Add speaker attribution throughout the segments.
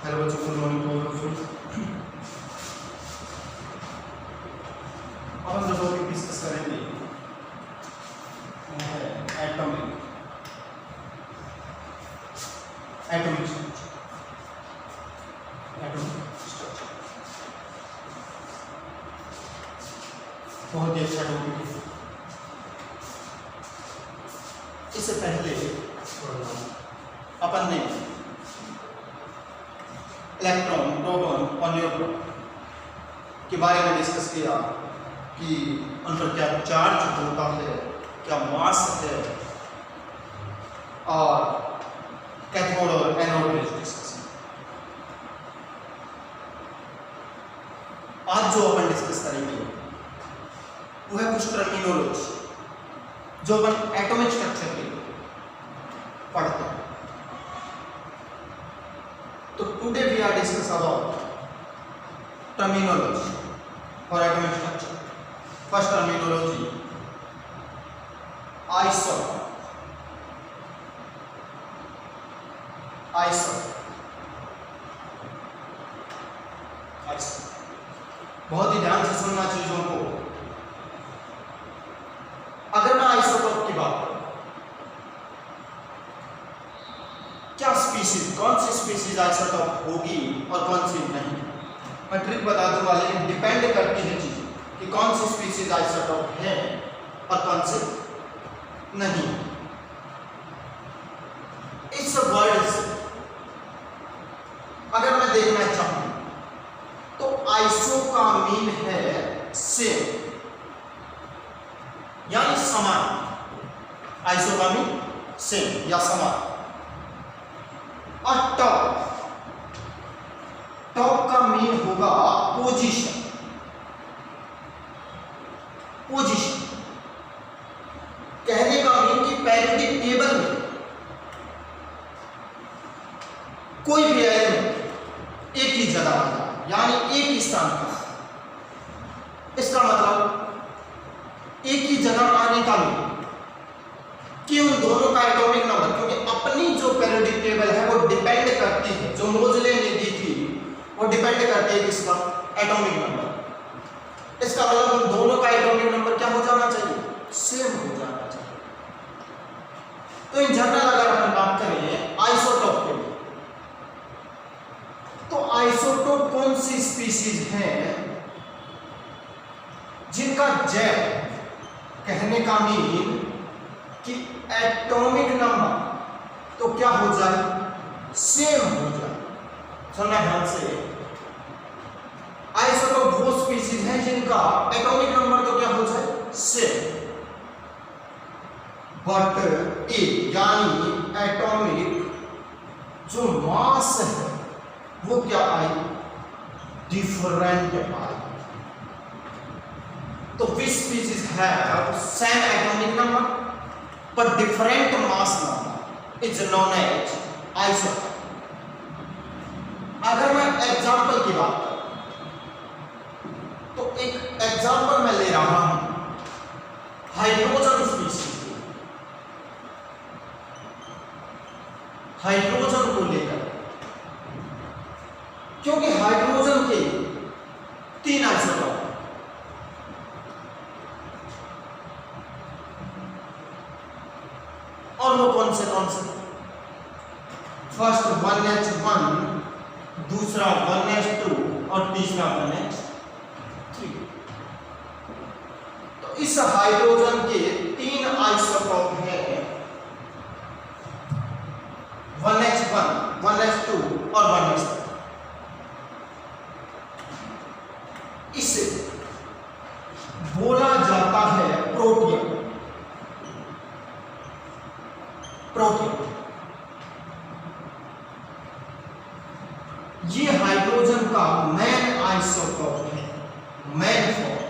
Speaker 1: Hello बच्चों, good morning to all of you. अब हम जो टॉपिक डिस्कस करेंगे वो है एटॉमिक स्ट्रक्चर। बहुत ही अच्छा टॉपिक है। इससे पहले अपन ने इलेक्ट्रॉन, प्रोटॉन और न्यूट्रॉन के बारे में डिस्कस किया कि उन पर क्या चार्ज होता है, क्या मास है, और कैथोड और एनोड डिस्कस। आज जो अपन डिस्कस करेंगे वो है कुछ टर्मिनोलॉजी जो अपन एटॉमिक स्ट्रक्चर के पढ़ते हैं। तो today we are discuss about terminology for atomic structure. First terminology isotope. बहुत ही ध्यान से सुनना चीजों को। अगर मैं आइसोटोप की बात करूं, क्या स्पीशीज, कौन सी स्पीशीज आइसोटोप होगी और कौन सी नहीं। मैं ट्रिक बता दूंगा, लेकिन डिपेंड करती है चीज कि कौन सी स्पीशीज आइसोटोप है और कौन सी नहीं। इस वर्ड से अगर मैं देखना चाहूं तो आइसो का मीन है सेम, यानी समान। आइसो का मीन सेम या समान। और टॉप का मीन होगा पोजीशन। कहने का मीन कि पेरियोडिक टेबल में कोई भी एलिमेंट एक ही जगह आ जाए, यानी एक ही स्थान पर। इसका मतलब एक ही जगह आने का मीन कि उन दोनों का एटॉमिक नंबर, क्योंकि अपनी जो पेरियोडिक टेबल है वो डिपेंड करती है, जो मोजले ने दी थी वो डिपेंड करती है किसका, एटॉमिक नंबर। इसका मतलब उन दोनों का एटॉमिक नंबर क्या हो जाना चाहिए, सेम हो जाना चाहिए। तो इन जनरल अगर हम बात करें आइसोटोप के लिए, तो आइसोटोप कौन सी स्पीशीज है जिनका जेड, कहने का मीन कि एटॉमिक नंबर तो क्या हो जाए, सेम हो जाए। सुनना ध्यान से, आइसोटोप वो स्पीशीज हैं जिनका एटॉमिक नंबर तो क्या हो जाए, सेम, बट ए यानी एटॉमिक जो मास है वो क्या आई, डिफरेंट आई। तो which species have same atomic number but different mass number is known as isotope. अगर मैं एग्जांपल की बात करूं तो एक एग्जांपल मैं ले रहा हूं हाइड्रोजन स्पीशीज, हाइड्रोजन को लेकर, क्योंकि हाइड्रोजन के 3 आइसोटोप, और वो कौन से फर्स्ट 1H1, दूसरा 1H2 और तीसरा 1H3। तो इस हाइड्रोजन के 3 आइसोटोप हैं, 1H1, 1H2 और 1H3। इसे बोला जाता है प्रोटियम। ये हाइड्रोजन का मेन आइसोटोप है, मेन फॉर्म।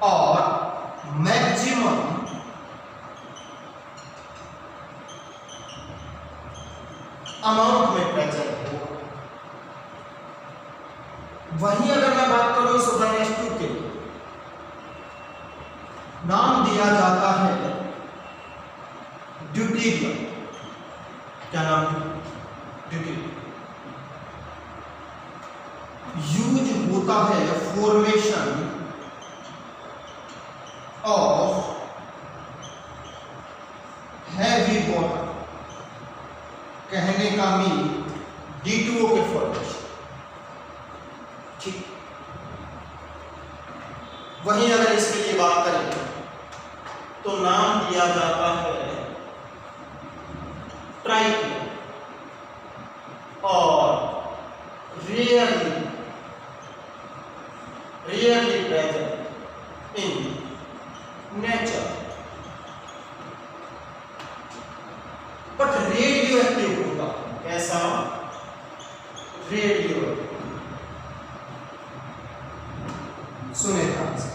Speaker 1: और मैक्सिमम अमाउंट में प्रेजेंट होगा। वहीं अगर मैं बात करूं इस 1H2 के, नाम दिया जाता है ड्यूटेरियम। क्या नाम है? ड्यूटी। यूज होता है फॉर्मेशन ऑफ हैवी वाटर, कहने का मीन D2O के फॉर्मेशन। ठीक। वहीं अगर इसके लिए बात करें तो नाम दिया जाता है ट्राइकी और rarely present in nature, but radio active होगा। कैसा? रेडियो। सुने ध्यान से,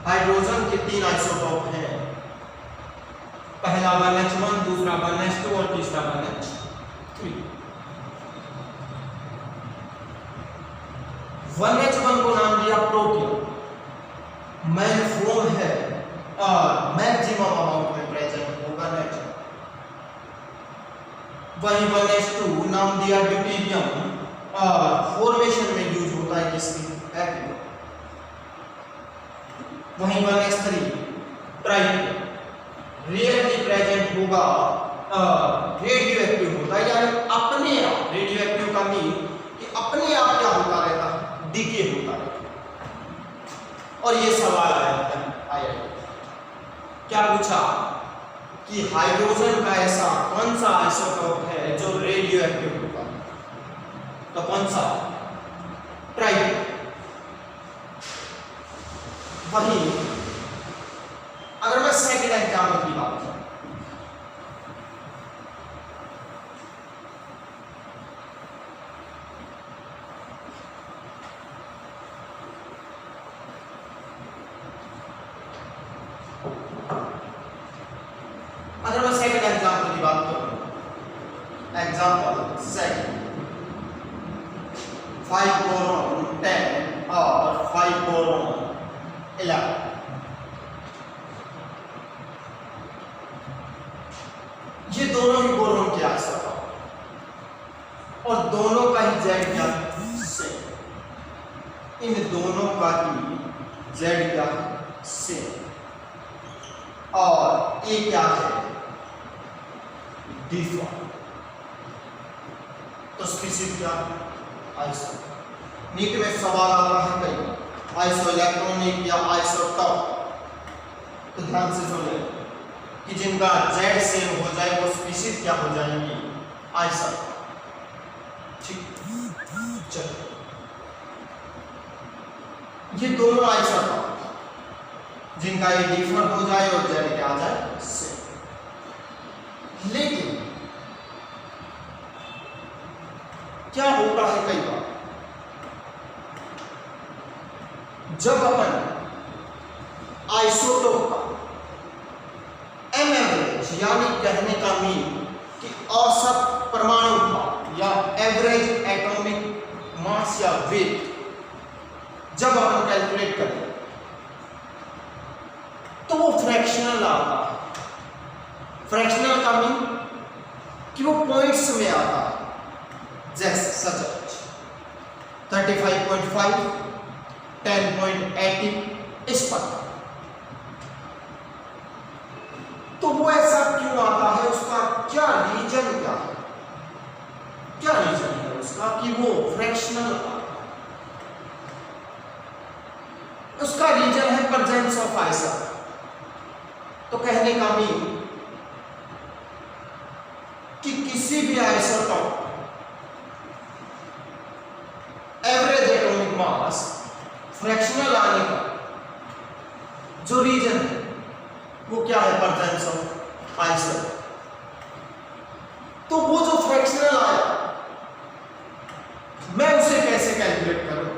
Speaker 1: हाइड्रोजन के 3 आइसोटोप हैं। पहला 1H1, दूसरा 1H2 और तीसरा 1H3। 1H1 को नाम दिया प्रोटियम, मेन फॉर्म है और मैक्सिमम अमाउंट में प्रेजेंट होगा नेचर। वही 1H2 नाम दिया ड्यूटेरियम और फॉर्मेशन में यूज होता है किसकी? एक्टिव। वहीं 1H3 ट्राइटियम, रेयरली प्रेजेंट होगा, रेडियो एक्टिव होता है, यानी अपने आप। रेडियो एक्टिव का मीन कि अपने आप क्या होता रहता है? डीके होता रहता है। और ये सवाल आया क्या पूछा कि हाइड्रोजन का ऐसा कौन सा आइसोटोप है जो रेडियो एक्टिव होगा? तो कौन सा? ट्राइटियम। वहीं अगर मैं सेकंड एग्जाम्पल की बात करूं, एग्जाम्पल सेकंड, 5 बोरॉन 10 और 5 बोरॉन 11। ये दोनों ही बोरॉन के आइसोटोप और दोनों का ही जेड क्या सेम। इन दोनों का ही जेड क्या सेम और ए क्या है? D4। तो स्पीशीज क्या? आइसो। नीट में सवाल आता है कई आइसो इलेक्ट्रॉनिक या आइसोटॉप, तो ध्यान से सुने कि जिनका जेड सेम हो जाए वो स्पीशीज क्या हो जाएंगी? आइसोटॉप। ठीक, चलो ये दोनों आइसोटॉप जिनका ये डिफर हो जाए और जेड क्या आ जाए? सेम। लेकिन क्या होता है कई बार जब अपन आइसोटोप का एम एवरेज, यानी कहने का मीन कि औसत परमाणु भार या एवरेज एटॉमिक मास या वेट जब अपन कैलकुलेट करें तो वो फ्रैक्शनल आता है। फ्रैक्शनल का मीन कि वो पॉइंट्स में आता है, जैसे सच 35.5, 10.80 इस पर। तो वो ऐसा क्यों आता है? उसका क्या रीजन क्या है? क्या रीजन है उसका कि वो फ्रैक्शनल आता है? उसका रीजन है प्रेजेंस ऑफ आइसोटोप। तो कहने का मीन कि किसी भी isotope average atomic mass fractional आने का जो रीजन है वो क्या है? Presence of isotope. तो वो जो फ्रैक्शनल आया मैं उसे कैसे कैलकुलेट करूं?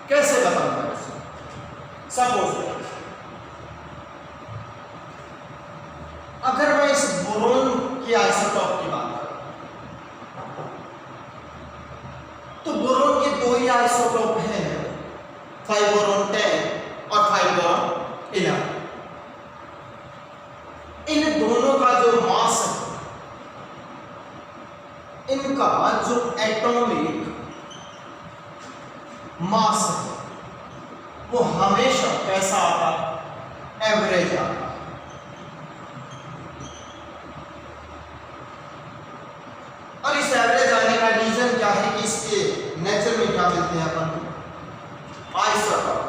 Speaker 1: कैसे बताऊंगा उसे? सपोज अगर मैं इस बोरोन की आइसोटोप की बात करूं तो बोरोन के दो ही आइसोटोप हैं, 5 बोरोन 10 और 5 बोरोन 11। इन दोनों का जो मास है जो एटॉमिक मास है वो हमेशा कैसा आता, एवरेज आता। और इस एवरेज आने का रीजन क्या है कि इसके नेचर में क्या मिलते हैं अपन को, आइसोटॉप।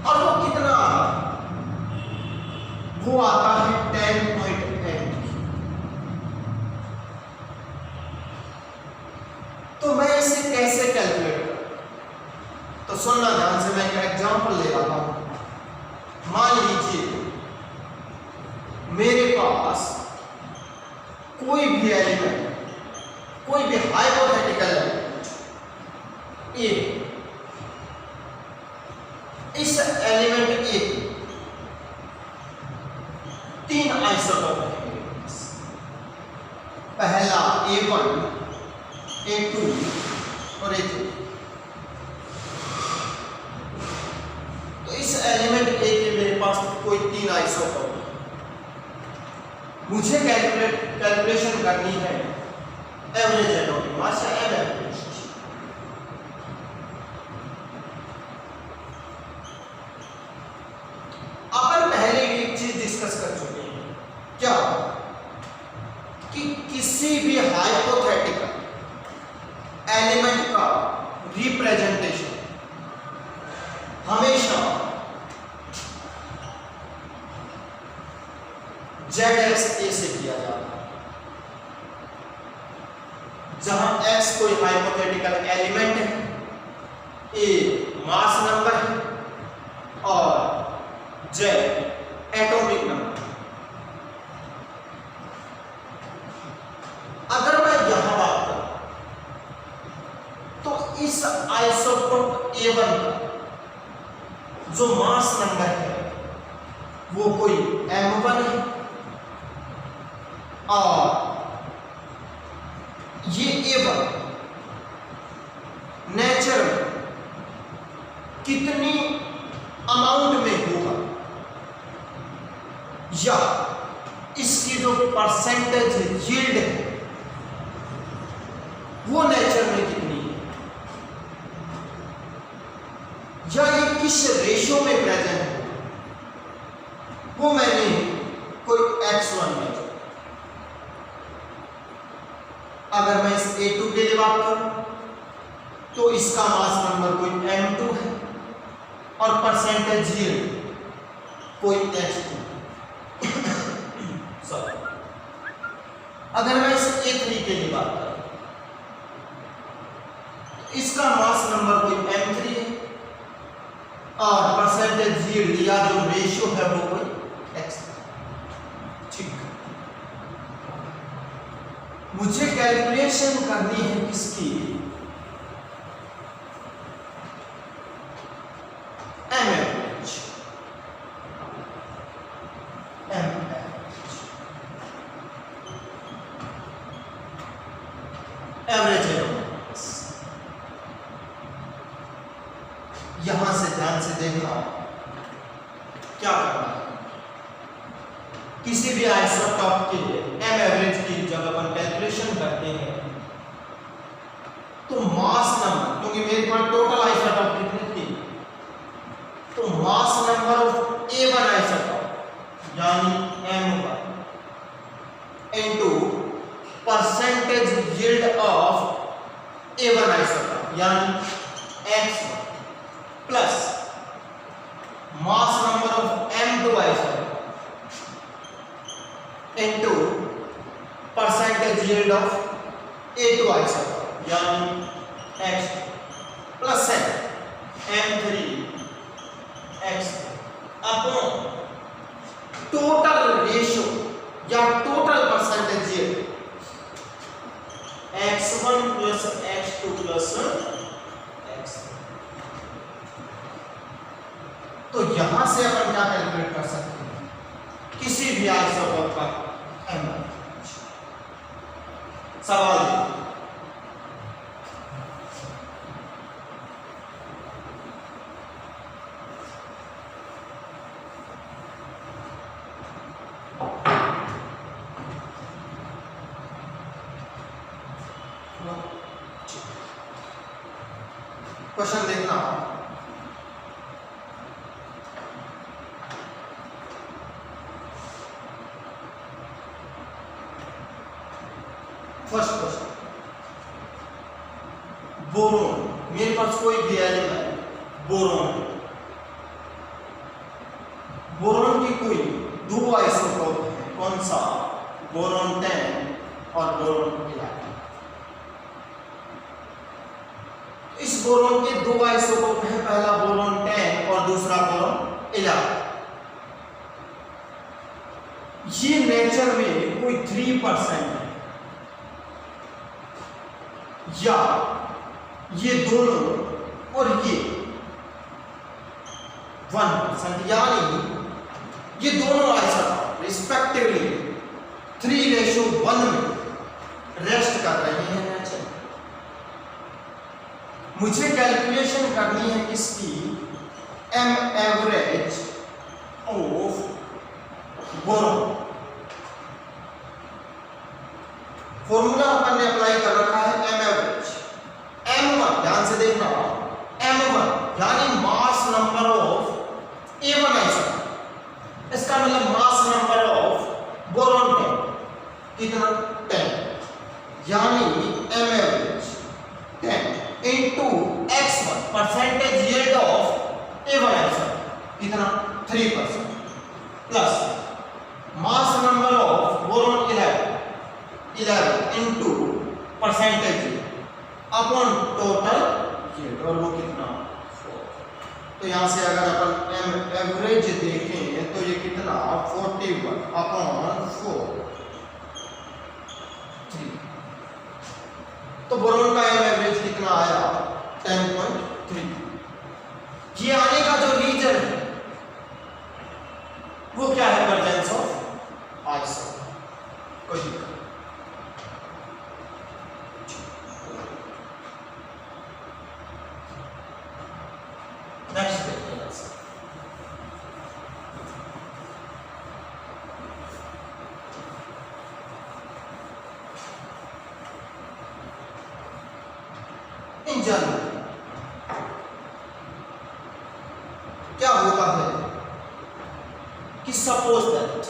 Speaker 1: और वो कितना आता, वो आता है 10.8। तो मैं इसे कैसे कैलकुलेट करूं, तो सुनना ध्यान से, मैं एक एग्जांपल ले रहा हूं। मान लीजिए मेरे पास कोई भी एलिमेंट, कोई भी हाइपोथेटिकल एलिमेंट ए, इस एलिमेंट ए तीन आइसोटोप है। पहला A1, A2 और A3। तो इस एलिमेंट ए के मेरे पास कोई तीन आइसोटोप है। मुझे कैलकुलेशन करनी है एवरेज एटॉमिक मास या एम एवरेज। अपन पहले एक चीज डिस्कस कर चुके हैं, क्या कि किसी भी हाइपोथेटिकल एलिमेंट का रिप्रेजेंटेशन हमेशा ZX A से किया जाता है, जहां X कोई हाइपोथेटिकल एलिमेंट है, A मास नंबर है और Z एटॉमिक नंबर। अगर मैं यहां बात करूं तो इस आइसोटोप A1 का जो मास नंबर है वो कोई M1 है और ये A1 नेचर में कितनी अमाउंट में होगा या इसकी जो परसेंटेज यील्ड है वो नेचर में कितनी है, या ये किस रेशियो में प्रेजेंट है, वो मैंने कोई x1 में। अगर मैं इस A2 के लिए बात करूं तो इसका मास नंबर कोई M2 है और परसेंटेज यील्ड कोई H2। सॉरी, अगर मैं इस A3 के लिए बात करूं तो इसका मास नंबर कोई M3 है और परसेंटेज यील्ड या जो रेशियो है वो कोई X। ठीक, मुझे कैलकुलेशन करनी है किसकी, एम एवरेज। एवरेज यहां से ध्यान से देखना क्या करना है। किसी भी आइसोटॉप के लिए एम एवरेज की जब अपन कैलकुलेशन करते हैं तो मास नंबर, क्योंकि मेरे पास टोटल आइसोटॉप कितने थे, तो मास नंबर ऑफ A1 आइसोटॉप यानी M1 into percentage yield of A1 isotope यानी X1 plus mass number of M2 isotope into percentage yield of A2 isotope यानी X प्लस है M3 X upon total ratio या total percentage yield X1 plus X2 plus X। तो यहां से अपन क्या calculate कर सकते हैं, किसी भी आइसोटॉप का एम एवरेज। सवाल क्वेश्चन देखना, फर्स्ट क्वेश्चन, बोरोन, मेरे पास कोई भी एलिमेंट बोरोन, बोरोन की कोई दो आइसोटोप है, कौन सा? बोरोन 10 और बोरोन 11। इस बोरोन के दो आइसोटोप हैं, पहला बोरोन 10 और दूसरा बोरोन 11। ये नेचर में कोई 3% है, या ये दोनों और ये 1%, यानी ये दोनों आइसोटोप रिस्पेक्टिवली 3:1 में रेस्ट कर रहे हैं नेचर। मुझे कैलकुलेशन करनी है किसकी? M average of boron. Formula अपन ने अप्लाई कर रखा है एम एवरेज, M1, ध्यान से देखना, M1 यानी मास नंबर ऑफ A1 आइसोटोप, इसका मतलब मास नंबर ऑफ बोरोन 10 कितना? 10, यानी M average 10 into x1 percentage yield of A1 isotope कितना? 3% plus mass number of boron 11 into percentage upon total yield, और वो कितना? 4। तो यहां से अगर अपन एम एवरेज देखें तो ये कितना? 41 अपॉन 4, 3। तो बोरोन का एम एवरेज कितना आया? 10.3। ये आने का जो रीजन है वो क्या है? Presence of isotope. कोई दिक्कत? नेक्स्ट देखते हैं आंसर। इन जनरल क्या होता है कि सपोज दैट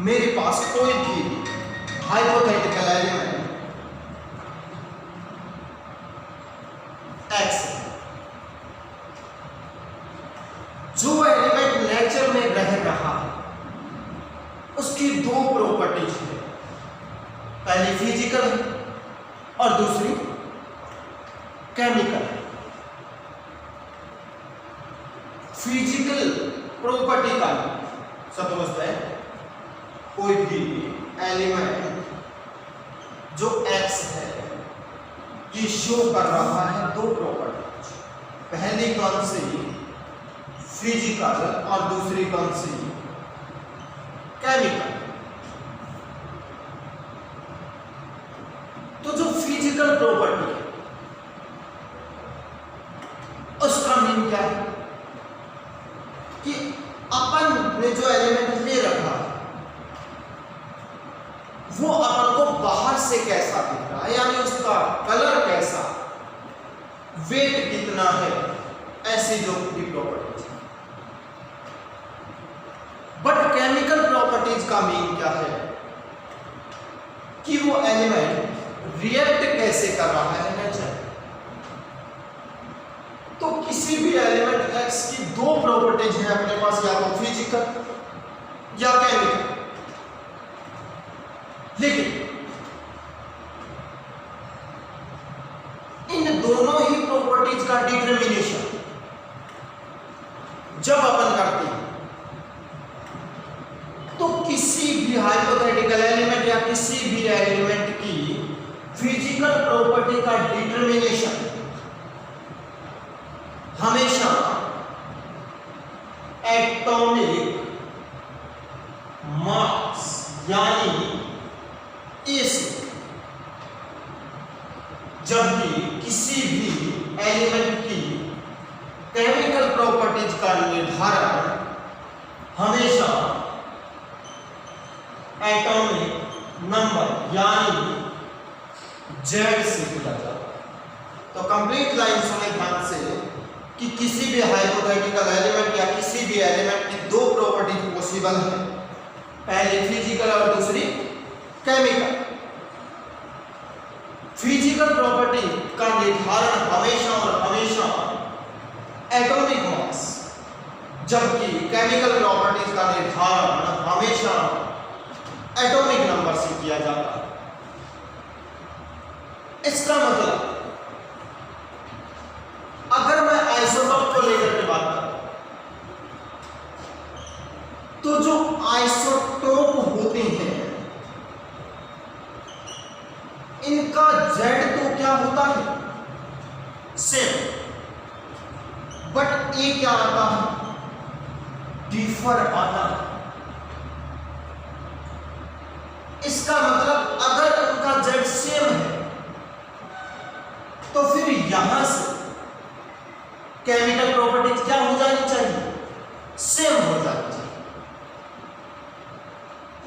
Speaker 1: मेरे पास कोई भी हाइपोथेटिकल एलिमेंट x है, जो एलिमेंट नेचर में रह रहा है उसकी दो प्रॉपर्टीज है, पहली फिजिकल है और दूसरी केमिकल है। फिजिकल प्रॉपर्टी का सपोज दैट कोई भी एलिमेंट जो x है ये शो कर रहा है दो प्रॉपर्टी, पहली कौन सी? फिजिकल और दूसरी कौन सी? केमिकल। तो जो फिजिकल प्रॉपर्टी है उसका मीन क्या है कि अपन ने जो एलिमेंट ले रखा वो अपन को बाहर से कैसा दिख रहा है, यानी उसका कलर कैसा, वेट कितना है, ऐसी जो भी प्रॉपर्टीज है। बट केमिकल प्रॉपर्टीज का मीन क्या है कि वो एलिमेंट रिएक्ट कैसे कर रहा है नेचर। तो किसी भी एलिमेंट x की दो प्रॉपर्टीज हैं अपने पास, या तो फिजिकल या केमिकल, लेकिन इन दोनों ही प्रॉपर्टीज का डिटरमिनेशन जब अपन करते हैं तो किसी भी हाइपोथेटिकल एलिमेंट या किसी भी एलिमेंट की फिजिकल प्रॉपर्टी का डिटरमिनेशन हमेशा एटॉमिक मास यानी इस, जबकि किसी भी एलिमेंट की केमिकल प्रॉपर्टीज का निर्धारण हमेशा एटॉमिक नंबर यानी Z से किया जाता है। तो कंप्लीट लाइन सुने ध्यान से कि किसी भी हाइपोथेटिकल एलिमेंट या किसी भी एलिमेंट की दो प्रॉपर्टीज पॉसिबल है, पहली फिजिकल और दूसरी केमिकल। फिजिकल प्रॉपर्टी का निर्धारण हमेशा और हमेशा एटॉमिक मास, जबकि केमिकल प्रॉपर्टीज का निर्धारण हमेशा एटॉमिक नंबर से किया जाता है। इसका मतलब अगर मैं आइसोटोप को लेकर के बात करूं तो जो आइसोटोप होते हैं इनका जेड तो क्या होता है सेम, बट ए क्या आता है डिफर आता है। इसका मतलब अगर उनका जेड सेम है तो फिर यहां से केमिकल प्रॉपर्टीज क्या हो जानी चाहिए सेम हो जानी चाहिए।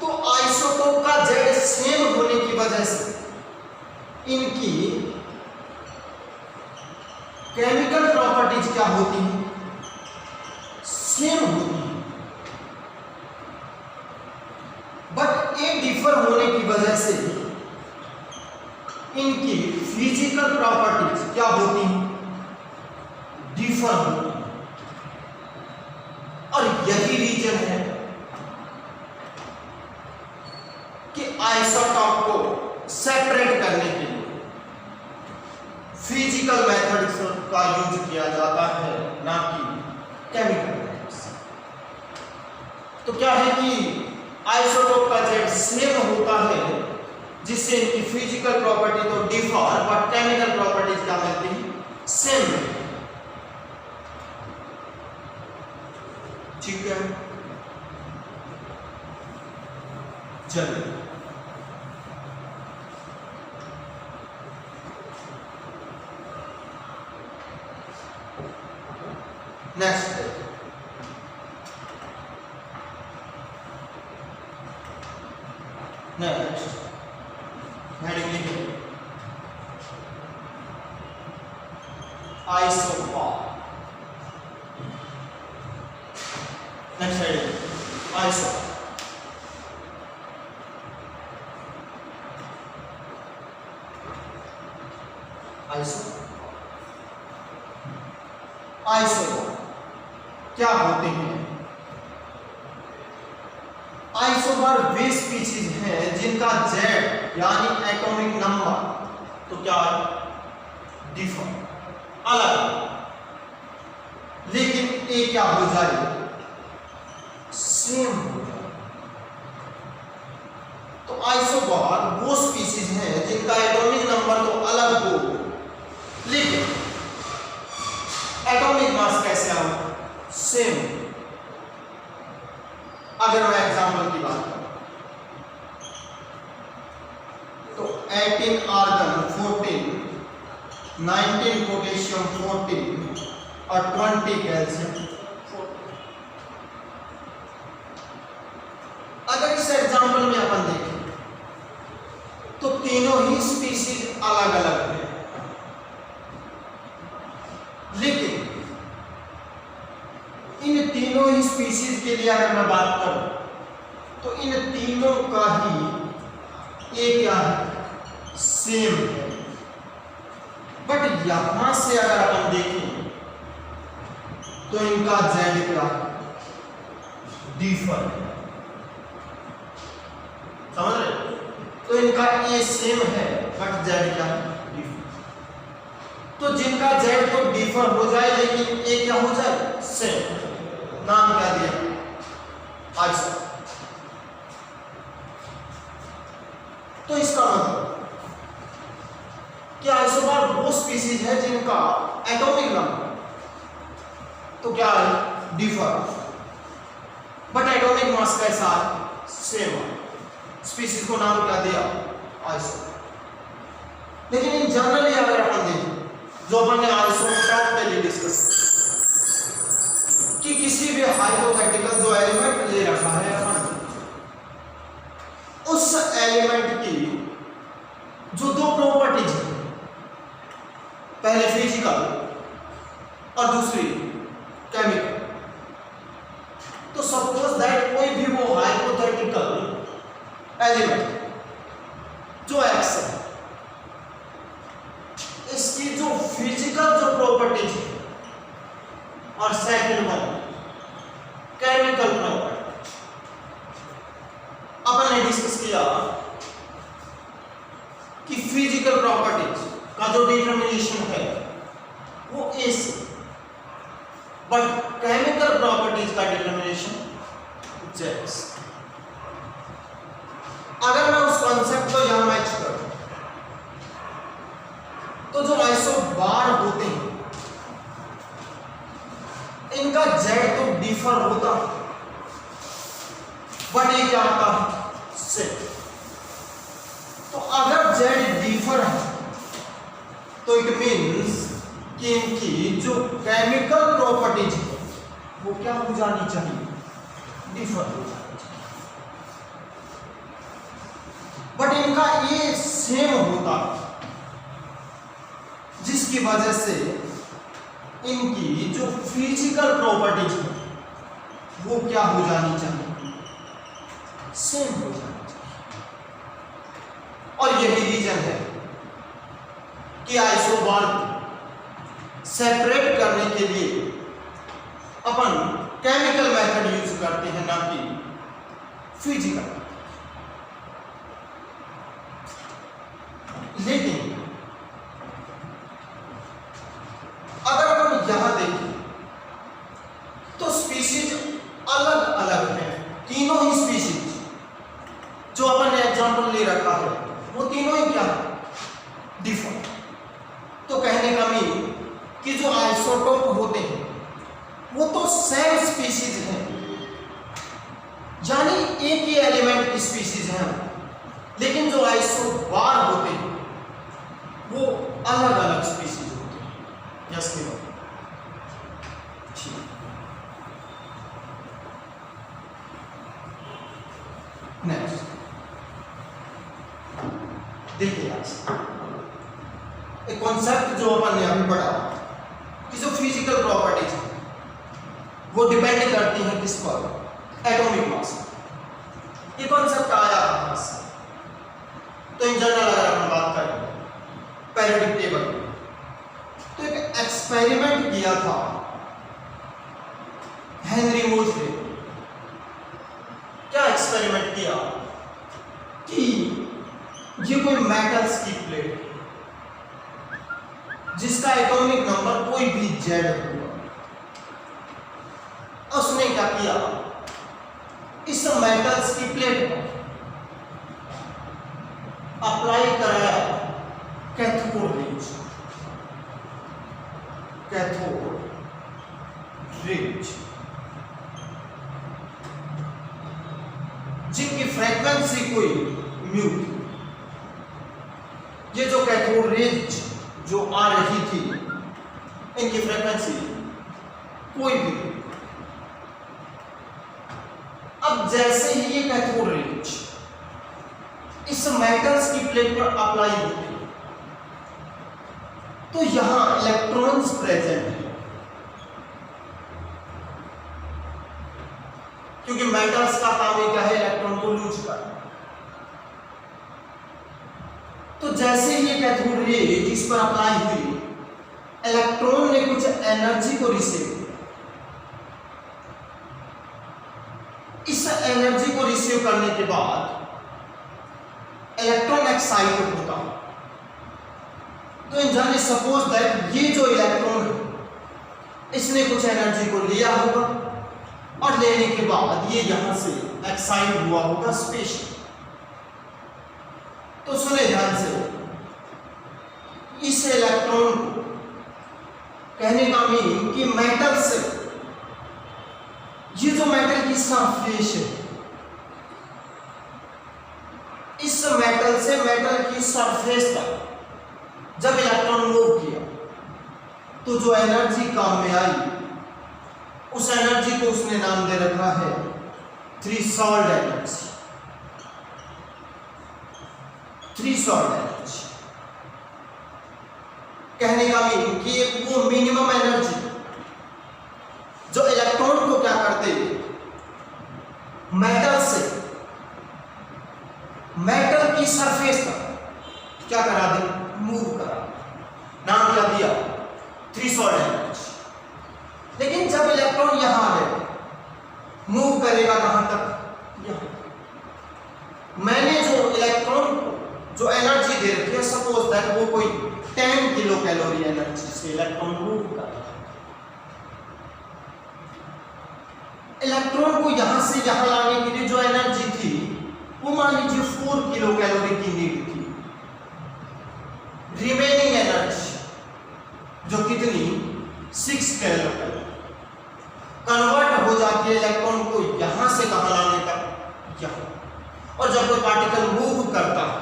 Speaker 1: तो आइसोटोप का जेड सेम होने की वजह से इनकी केमिकल प्रॉपर्टीज क्या होती हैं सेम होती है, बट ए डिफर होने की वजह से इनकी फिजिकल प्रॉपर्टीज क्या होती हैं डिफर होती हैं। और यही रीजन है कि आइसोटोप को सेपरेट करने के लिए फिजिकल मेथड्स का यूज किया जाता है, ना कि केमिकल मेथड्स। तो क्या है कि आइसोटोप का जेड सेम होता है जिससे इनकी फिजिकल प्रॉपर्टी तो डिफर बट केमिकल प्रॉपर्टीज क्या मिलती है सेम। ठीक है, चलिए नेक्स्ट हेडिंग लिखिए isotope. Next heading isotope. Isotope क्या होते हैं? आइसोमर वे स्पीशीज हैं जिनका जेड यानी एटॉमिक नंबर तो क्या डिफर अलग, लेकिन ए क्या हो जाए सेम हो जाए। तो आइसोमर वो स्पीशीज हैं जिनका एटॉमिक नंबर तो अलग हो लेकिन एटॉमिक मास कैसे हो सेम। अगर मैं एग्जांपल की बात करूं तो 18 आर्गन 14, 19 पोटेशियम 14 और 20 कैल्शियम 14। अगर इस एग्जांपल में अपन देखें तो तीनों ही स्पीशीज अलग अलग हैं, लेकिन इन तीनों ही स्पीशीज के लिए अगर मैं बात करूं तो इन तीनों का ही एक क्या है सेम है, बट यहां से अगर अपन देखें तो इनका जेड क्या डिफर है। समझ रहे? तो इनका ए सेम है बट जेड क्या डिफर। तो जिनका जेड तो डिफर हो जाए लेकिन ए क्या हो जाए सेम, नाम क्या दिया आइसोटोप। तो इसका मतलब कि आइसोमर वो स्पीशीज है जिनका एटॉमिक नंबर तो क्या है डिफर बट एटॉमिक मास कैसा है सेम है। स्पीशीज को नाम क्या दिया आइसोटोप। लेकिन इन जनरली अगर अपन देखें जो अपन ने आइसोटोप के लिए डिस्कस कि किसी भी हाइपोथेटिकल जो एलिमेंट ले रखा है अपन उस एलिमेंट की जो दो प्रॉपर्टीज है, पहले एलिमेंट जो एक्स है, इसकी जो फिजिकल जो प्रॉपर्टीज है, और सेकंड वन केमिकल प्रॉपर्टी। अपन ने डिस्कस किया कि फिजिकल प्रॉपर्टीज का जो डिटरमिनेशन है वो ए से, बट केमिकल प्रॉपर्टीज का डिटरमिनेशन जेड से। अगर मैं उस कॉन्सेप्ट को यहां मैच करूं तो जो आइसोबार होते हैं इनका जेड तो डिफर होता, बट ये क्या आता है से। तो अगर जेड डिफर है तो इट मीन्स कि इनकी जो केमिकल प्रॉपर्टीज है वो क्या हो जानी चाहिए, डिफर हो जानी चाहिए। बट इनका ये सेम होता, जिसकी वजह से इनकी जो फिजिकल प्रॉपर्टीज है वो क्या हो जानी चाहिए, सेम हो जानी चाहिए। और यही रीजन है कि आइसोबार को सेपरेट करने के लिए अपन केमिकल मेथड यूज करते हैं, ना कि फिजिकल। लेकिन अगर अपन यहां देखें तो स्पीशीज अलग अलग हैं, तीनों ही स्पीशीज जो अपन ने एग्जांपल ले रखा है वो तीनों ही क्या डिफर। तो कहने का मीन कि जो आइसोटोप होते हैं वो तो सेम स्पीशीज हैं, यानी एक ही एलिमेंट की स्पीशीज हैं, लेकिन जो आइसोबार होते हैं वो अलग अलग स्पीशीज होते हैं। यस के बाद नेक्स्ट देखिए एक कॉन्सेप्ट जो अपन ने अभी पढ़ा कि जो फिजिकल प्रॉपर्टीज है वो डिपेंड करती हैं किस पर, एटॉमिक मास। ये कॉन्सेप्ट आया कहां से? तो इन जनरल अगर हम बात करें पीरियोडिक टेबल, तो एक एक्सपेरिमेंट किया था हेनरी मोजले। क्या एक्सपेरिमेंट किया कि ये कोई मेटल्स की प्लेट जिसका एटॉमिक नंबर कोई भी जेड हुआ, उसने क्या किया, इस मेटल्स की प्लेट पर अप्लाई कराया कैथोड रेज। कैथोड रेज जिनकी फ्रीक्वेंसी कोई म्यू थी। ये जो कैथोड रेज जो आ रही थी इनकी फ्रीक्वेंसी कोई भी। अब जैसे ही ये कैथोड रेज इस मेटल्स की प्लेट पर अप्लाई होती है तो यहां इलेक्ट्रॉन्स प्रेजेंट है, क्योंकि मेटल्स का काम ही क्या है, इलेक्ट्रॉन को लूज करना। तो जैसे ही ये कैथोड रेज इस पर अप्लाई हुई, इलेक्ट्रॉन ने कुछ एनर्जी को रिसीव किया। इस एनर्जी को रिसीव करने के बाद इलेक्ट्रॉन एक्साइटेड होता है। तो इन जनरल सपोज दैट ये जो इलेक्ट्रॉन है इसने कुछ एनर्जी को लिया होगा और लेने के बाद ये यहां से एक्साइट हुआ होगा स्पेशल। तो सुने ध्यान से, इस इलेक्ट्रॉन को कहने का मीन कि मेटल से, ये जो मेटल की सरफेस है, इस मेटल से मेटल की सरफेस तक जब इलेक्ट्रॉन मूव किया तो जो एनर्जी काम में आई उस एनर्जी को उसने नाम दे रखा है थ्रेशोल्ड एनर्जी। थ्रेशोल्ड एनर्जी कहने का मीन कि वो मिनिमम एनर्जी जो इलेक्ट्रॉन को क्या करते मेटल से ये सरफेस पर क्या करा दे, मूव करा, नाम क्या दिया, थ्रेशोल्ड एनर्जी। लेकिन जब इलेक्ट्रॉन यहां आ गए, मूव करेगा कहां तक, यहां। मैंने जो इलेक्ट्रॉन को जो एनर्जी दे रखी है, सपोज दैट वो कोई 10 किलो कैलोरी एनर्जी से इलेक्ट्रॉन मूव कर रहा है। इलेक्ट्रॉन को यहां से यहां लाने के लिए जो एनर्जी थी वो मान लीजिए 4 किलो कैलोरी की नीड थी। रिमेनिंग एनर्जी जो कितनी, 6 किलो कैलोरी कन्वर्ट हो जाती है इलेक्ट्रॉन को यहां से कहां लाने तक, यहां। और जब कोई पार्टिकल मूव करता है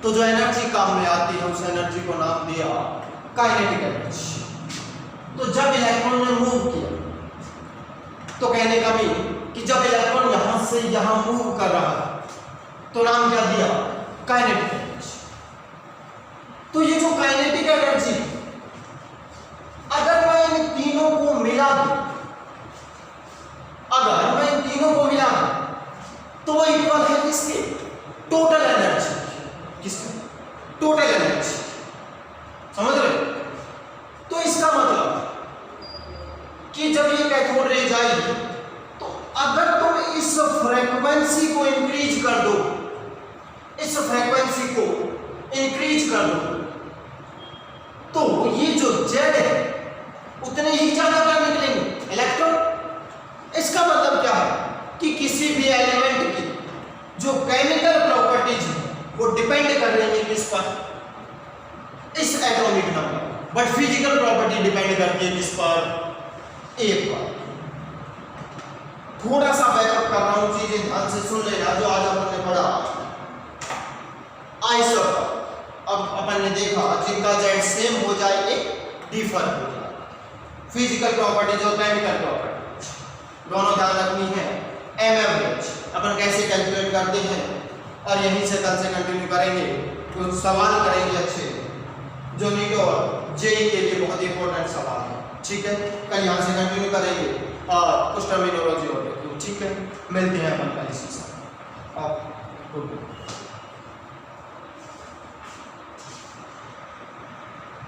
Speaker 1: तो जो एनर्जी काम में आती है उस एनर्जी को नाम दिया काइनेटिक एनर्जी। तो जब इलेक्ट्रॉन ने मूव किया तो कहने का भी कि जब इलेक्ट्रॉन यहां से यहां मूव कर रहा है तो नाम क्या दिया, काइनेटिक एनर्जी। तो ये जो काइनेटिक एनर्जी, अगर मैं इन तीनों को मिला दूं, अगर मैं इन तीनों को मिला दूं तो वो इक्वल है किसके, टोटल एनर्जी, किसका, टोटल एनर्जी। समझ रहे? तो इसका मतलब कि जब ये कैथोड रे जाएगी तो अगर तुम इस फ्रीक्वेंसी को इंक्रीज कर दो, इस फ्रीक्वेंसी को इंक्रीज कर दो, तो ये जो जेड है उतने ही ज्यादा क्या निकलेंगे, इलेक्ट्रॉन। इसका मतलब क्या है कि किसी भी एलिमेंट की जो केमिकल प्रॉपर्टीज है वो डिपेंड कर रही है किस पर, इस atomic number, but physical property depend करती है किस पर, एक पर। थोड़ा सा बैकअप कर रहा हूं, चीजें ध्यान से सुन लेना जो आज अपन ने पढ़ा। आइसोटॉप, अब अपन ने देखा जिनका जेड सेम हो जाए एक डिफर हो जाए, फिजिकल प्रॉपर्टीज और केमिकल प्रॉपर्टीज दोनों ध्यान रखनी है। एम एवरेज अपन कैसे कैलकुलेट करते हैं, और यहीं से कल से कंटिन्यू करेंगे। कुछ सवाल करेंगे अच्छे जो नीट और जेई के लिए बहुत इंपॉर्टेंट सवाल है, ठीक है। कल यहाँ से कंटिन्यू करेंगे और कुछ टर्मिनोलॉजी और, ठीक है। मिलते हैं अपन कल इसी साथ।